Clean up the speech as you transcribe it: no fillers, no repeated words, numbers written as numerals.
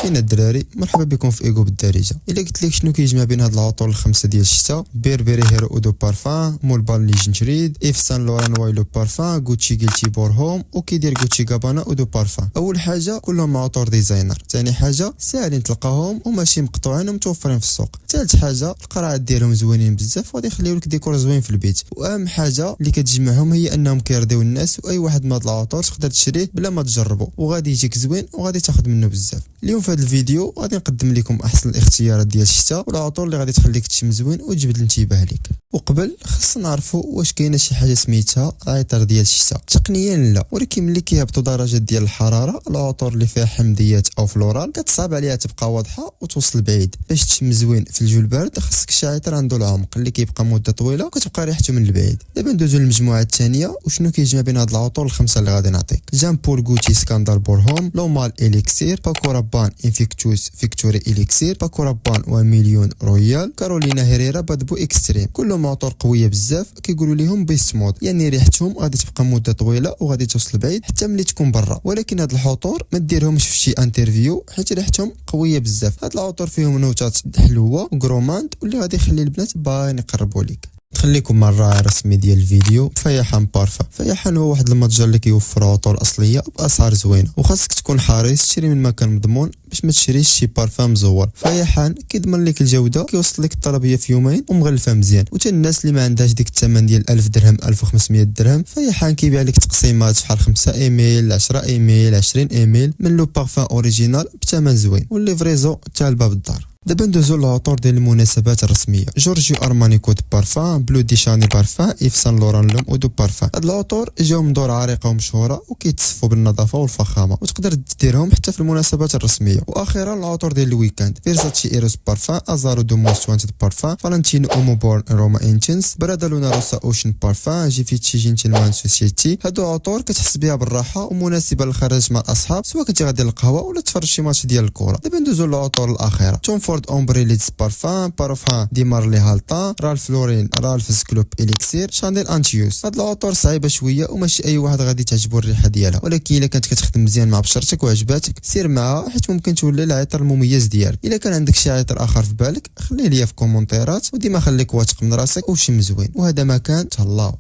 فين الدراري؟ مرحبا بكم في ايغو بالدارجه. الا قلت لك شنو كيجمع بين هاد العطور الخمسه ديال الشتاء: بيربري هيرو اودو بارفان، مولبان ليجند ريد، ايف سان لوران وايلو بارفان، غوتشي جيلتي بور هوم، وكيدير غوتشي غابانا اودو بارفان. اول حاجه كلهم عطور ديزاينر، ثاني حاجه ساهلين تلقاهم وماشي مقطوعين ومتوفرين في السوق، ثالث حاجه القراعات ديالهم زوينين بزاف وغادي يخليو لك ديكور زوين في البيت، واهم حاجه اللي كتجمعهم هي انهم كيرضيو الناس، واي واحد من هاد العطور تقدر تشريه بلا ما تجربه وغادي يجيك زوين وغادي تاخذ منه بزاف. اليوم في هذا الفيديو غادي نقدم لكم احسن الاختيارات ديال الشتاء والعطور اللي غادي تخليك تشم زوين وتجبد الانتباه لك. وقبل خصنا نعرفوا واش كاينه شي حاجه سميتها العطر ديال الشتاء. تقنيا لا، ولكن ملي كيهبطوا درجات ديال الحراره العطور اللي فيها حمضيات او فلورال كتصعب عليها تبقى واضحه وتوصل بعيد. باش تشم زوين في الجو البارد خصك شي عطر عنده العمق اللي كيبقى مده طويله وكتبقى ريحته من البعيد. دابا ندوزو للمجموعه الثانيه وشنو كيجمع بين هاد العطور الخمسه اللي غادي نعطيك: جان بول غوتي سكاندال بورهوم، لومال اليكسير، باكو رابان انفيكتوس فيكتوري اليكسير، باكو رابان ومليون رويال، كارولينا هيريرا بادبو اكستريم. كلهم عطور قويه بزاف كيقولوا لهم بيست مود، يعني ريحتهم غادي تبقى مده طويله وغادي توصل بعيد حتى ملي تكون برا. ولكن هاد العطور ما ديرهمش في شي انترفيو حيت ريحتهم قويه بزاف. هاد العطور فيهم نوتات حلوه وغروماند واللي غادي يخلي البنات باغيين يقربوا لك. نخليكم مع الراعي الرسمي ديال الفيديو فيحان بارفان. فيحان هو واحد المتجر اللي كيوفر عطور اصليه باسعار زوينه، وخاصك تكون حريص تشري من مكان مضمون باش ما تشريش شي بارفان مزور. فيحان كيضمن لك الجوده، كيوصل لك الطلبيه في يومين ومغلفه مزيان. وتا الناس اللي ما عندهاش ديك الثمن ديال 1000 درهم 1500 درهم، فيحان كيبيع لك تقسيمات بحال 5 ايميل 10 ايميل 20 ايميل من لو بارفان اوريجينال بثمن زوين والليفريزو حتى لباب الدار. دابا ندوزو للعطور ديال المناسبات الرسميه: جورجيو ارماني كود بارفان، بلو دي شاني بارفان، ايف سان لوران لوم اودو بارفان. هاد العطور جاو من دور عريقه ومشهوره وكيتصفوا بالنظافه والفخامه وتقدر ديرهم حتى في المناسبات الرسميه. واخيرا العطور ديال الويكاند: فيرزاتشي ايروس بارفان، ازارو دو موست وانتد بارفان، فالنتينو اومو بورن روما انتنس، برادا لونا روسا اوشن بارفان، جيفيتشي جنتلمان سوسيتي. هادو عطور كتحس بها بالراحه ومناسبه للخرج مع الاصحاب، سواء كنتي غادي للقهوه ولا تفرج شي ماتش ديال الكره. دابا ندوزو للعطور الاخيره: توم فورد اومبري ليدز بارفان، بارفان دي مارلي هالطان، رالف لورين رالف سكلوب اليكسير، شانديل انتيوس. هاد العطور صعيبه شويه وماشي اي واحد غادي تعجبو الريحه ديالها، ولكن الا كانت كتخدم مزيان مع بشرتك وعجباتك سير معها حيت ممكن تولي العطر المميز ديالك. الا كان عندك شي عطر اخر في بالك خليه ليا في كومونتيرات، وديما خليك واثق من راسك وشم زوين. وهذا ما كان تهلاو.